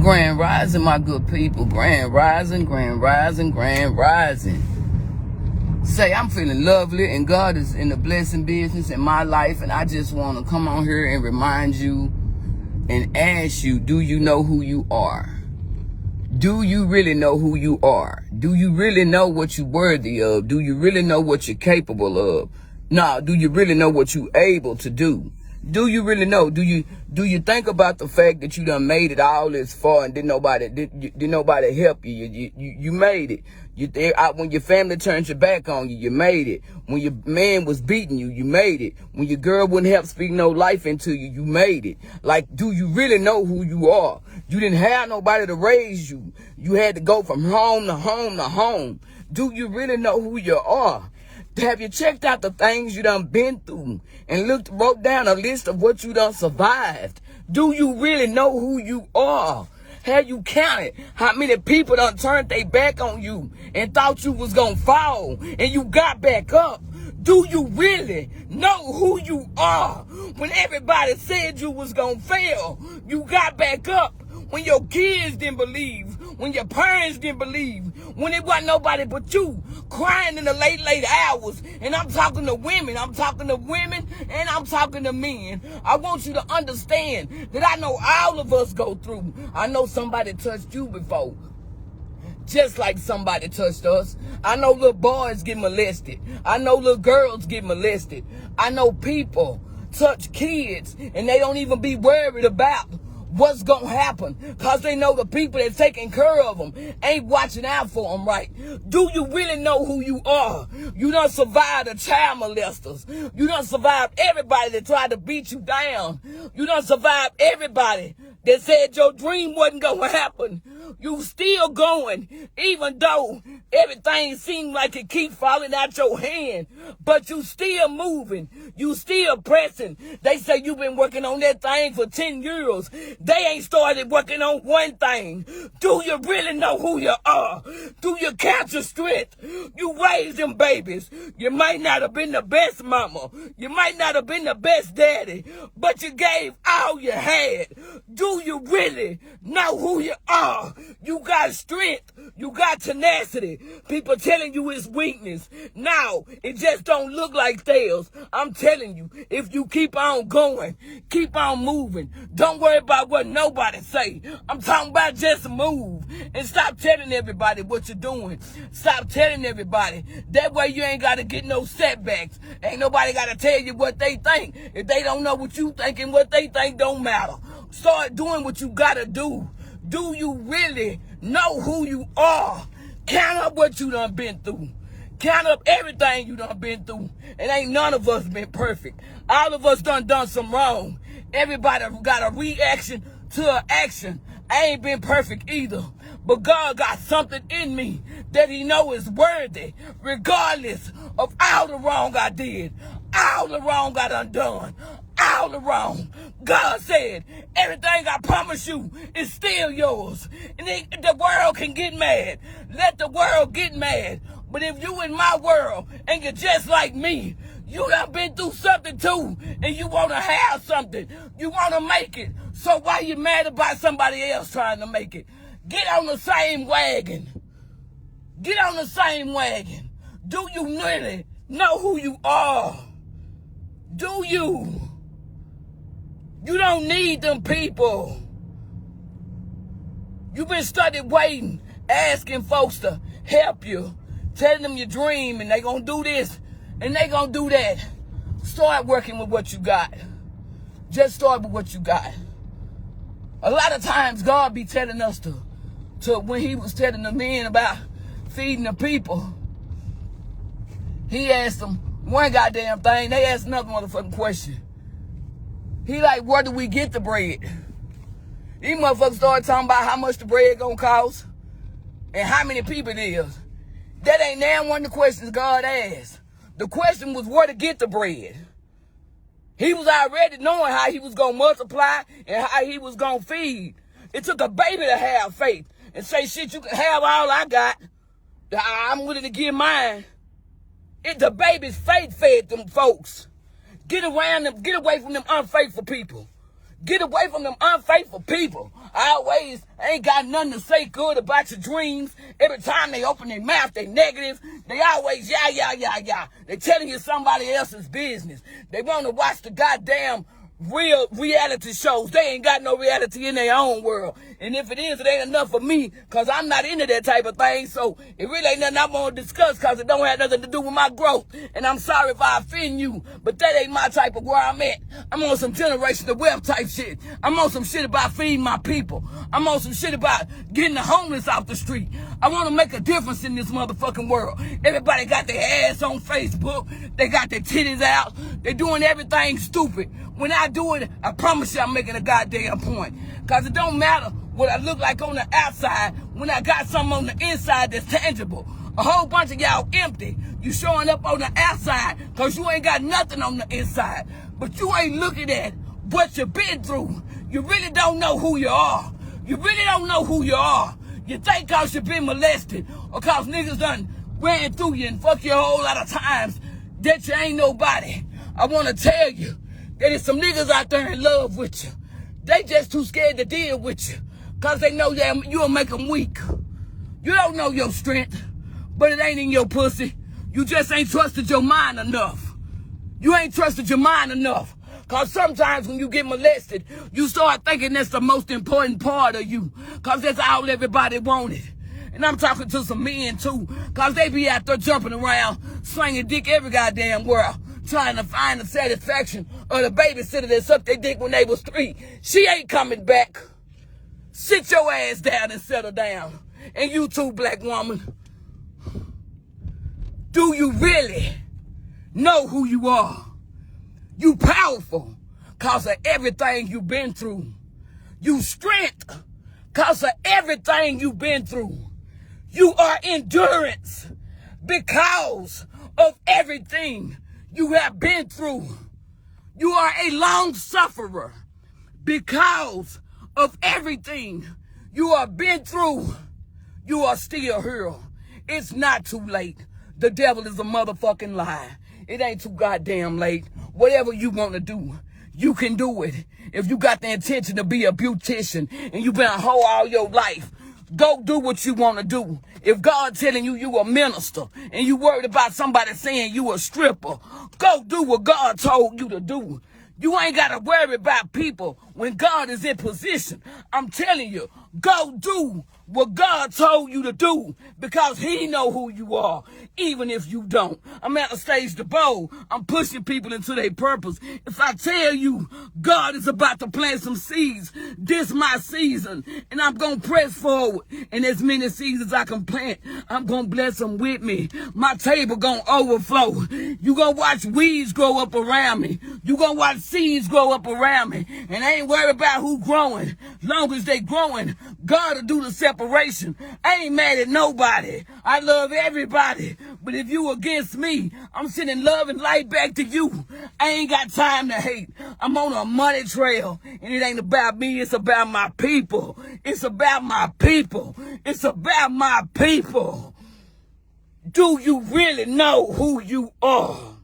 Grand rising, my good people. Grand rising, grand rising, grand rising. Say, I'm feeling lovely, and God is in the blessing business in my life, and I just want to come on here and remind you and ask you, do you know who you are? Do you really know who you are? Do you really know what you're worthy of? Do you really know what you're capable of? Nah, do you really know what you're able to do? Do you really know? Do you think about the fact that you done made it all this far and didn't nobody help you? You made it. When your family turned your back on you, you made it. When your man was beating you, you made it. When your girl wouldn't help speak no life into you, you made it. Like, do you really know who you are? You didn't have nobody to raise you. You had to go from home to home to home. Do you really know who you are? Have you checked out the things you done been through and wrote down a list of what you done survived? Do you really know who you are? Have you counted how many people done turned their back on you and thought you was gonna fall and you got back up? Do you really know who you are? When everybody said you was gonna fail, you got back up. When your kids didn't believe, when your parents didn't believe, when it wasn't nobody but you crying in the late hours. And I'm talking to women, and I'm talking to men. I want you to understand that I know all of us go through. I know somebody touched you before, just like somebody touched us. I know little boys get molested. I know little girls get molested. I know people touch kids and they don't even be worried about what's gonna happen, because they know the people that's taking care of them ain't watching out for them right. Do you really know who you are? You done survived the child molesters. You done survived everybody that tried to beat you down. You done survived everybody that said your dream wasn't gonna happen. You still going, even though everything seems like it keep falling out your hand, but you still moving. You still pressing. They say you've been working on that thing for 10 years. They ain't started working on one thing. Do you really know who you are? Do you count your strength? You raised them babies. You might not have been the best mama. You might not have been the best daddy, but you gave all you had. Do you really know who you are? You got strength. You got tenacity. People telling you it's weakness. Now, it just don't look like theirs. I'm telling you, if you keep on going, keep on moving, don't worry about what nobody say. I'm talking about just move and stop telling everybody what you're doing. Stop telling everybody. That way you ain't got to get no setbacks. Ain't nobody got to tell you what they think. If they don't know what you think and what they think don't matter. Start doing what you got to do. Do you really know who you are? Count up what you done been through. Count up everything you done been through. And ain't none of us been perfect. All of us done some wrong. Everybody got a reaction to an action. I ain't been perfect either. But God got something in me that he know is worthy, regardless of all the wrong I did, all the wrong I done done, all the wrong. God said, everything I promise you is still yours. And the world can get mad. Let the world get mad. But if you in my world and you're just like me, you done been through something too, and you want to have something. You want to make it. So why you mad about somebody else trying to make it? Get on the same wagon. Get on the same wagon. Do you really know who you are? Do you? You don't need them people. You've been studying waiting, asking folks to help you, telling them your dream, and they gonna do this, and they gonna do that. Start working with what you got. Just start with what you got. A lot of times God be telling us to when he was telling the men about feeding the people, he asked them one goddamn thing. They asked another motherfucking question. He like, where do we get the bread? These motherfuckers started talking about how much the bread gonna cost and how many people it is. That ain't now one of the questions God asked. The question was where to get the bread. He was already knowing how he was going to multiply and how he was going to feed. It took a baby to have faith and say, shit, you can have all I got. I'm willing to give mine. The baby's faith fed them folks. Get away from them unfaithful people. Get away from them unfaithful people. I ain't got nothing to say good about your dreams. Every time they open their mouth, they negative. They always, yeah. They telling you somebody else's business. They want to watch the goddamn real reality shows. They ain't got no reality in their own world. And if it is, it ain't enough for me, because I'm not into that type of thing. So it really ain't nothing I'm going to discuss, because it don't have nothing to do with my growth. And I'm sorry if I offend you, but that ain't my type of where I'm at. I'm on some generational wealth type shit. I'm on some shit about feeding my people. I'm on some shit about getting the homeless off the street. I want to make a difference in this motherfucking world. Everybody got their ass on Facebook. They got their titties out. They doing everything stupid. When I do it, I promise you I'm making a goddamn point. Because it don't matter what I look like on the outside when I got something on the inside that's tangible. A whole bunch of y'all empty. You showing up on the outside because you ain't got nothing on the inside. But you ain't looking at what you've been through. You really don't know who you are. You really don't know who you are. You think because you've been molested or because niggas done ran through you and fuck you a whole lot of times that you ain't nobody. I want to tell you that there's some niggas out there in love with you. They just too scared to deal with you because they know you'll make them weak. You don't know your strength, but it ain't in your pussy. You just ain't trusted your mind enough. You ain't trusted your mind enough. Because sometimes when you get molested, you start thinking that's the most important part of you. Because that's all everybody wanted. And I'm talking to some men too. Because they be out there jumping around, slinging dick every goddamn world, trying to find the satisfaction of the babysitter that sucked their dick when they was 3. She ain't coming back. Sit your ass down and settle down. And you too, black woman. Do you really know who you are? You powerful because of everything you've been through. You strength because of everything you've been through. You are endurance because of everything you have been through. You are a long sufferer because of everything you have been through. You are still here. It's not too late. The devil is a motherfucking lie. It ain't too goddamn late. Whatever you want to do, you can do it. If you got the intention to be a beautician and you've been a hoe all your life, go do what you want to do. If God telling you you a minister and you worried about somebody saying you a stripper, go do what God told you to do. You ain't got to worry about people when God is in position. I'm telling you, go do what God told you to do because he know who you are, even if you don't. I'm Anastasia Bold. I'm pushing people into their purpose. If I tell you God is about to plant some seeds, this my season, and I'm going to press forward. And as many seeds as I can plant, I'm going to bless them with me. My table going to overflow. You going to watch weeds grow up around me. You going to watch seeds grow up around me. And I ain't worried about who growing. Long as they growing, God will do the separation. I ain't mad at nobody. I love everybody. But if you against me, I'm sending love and light back to you. I ain't got time to hate. I'm on a money trail. And it ain't about me. It's about my people. It's about my people. It's about my people. Do you really know who you are?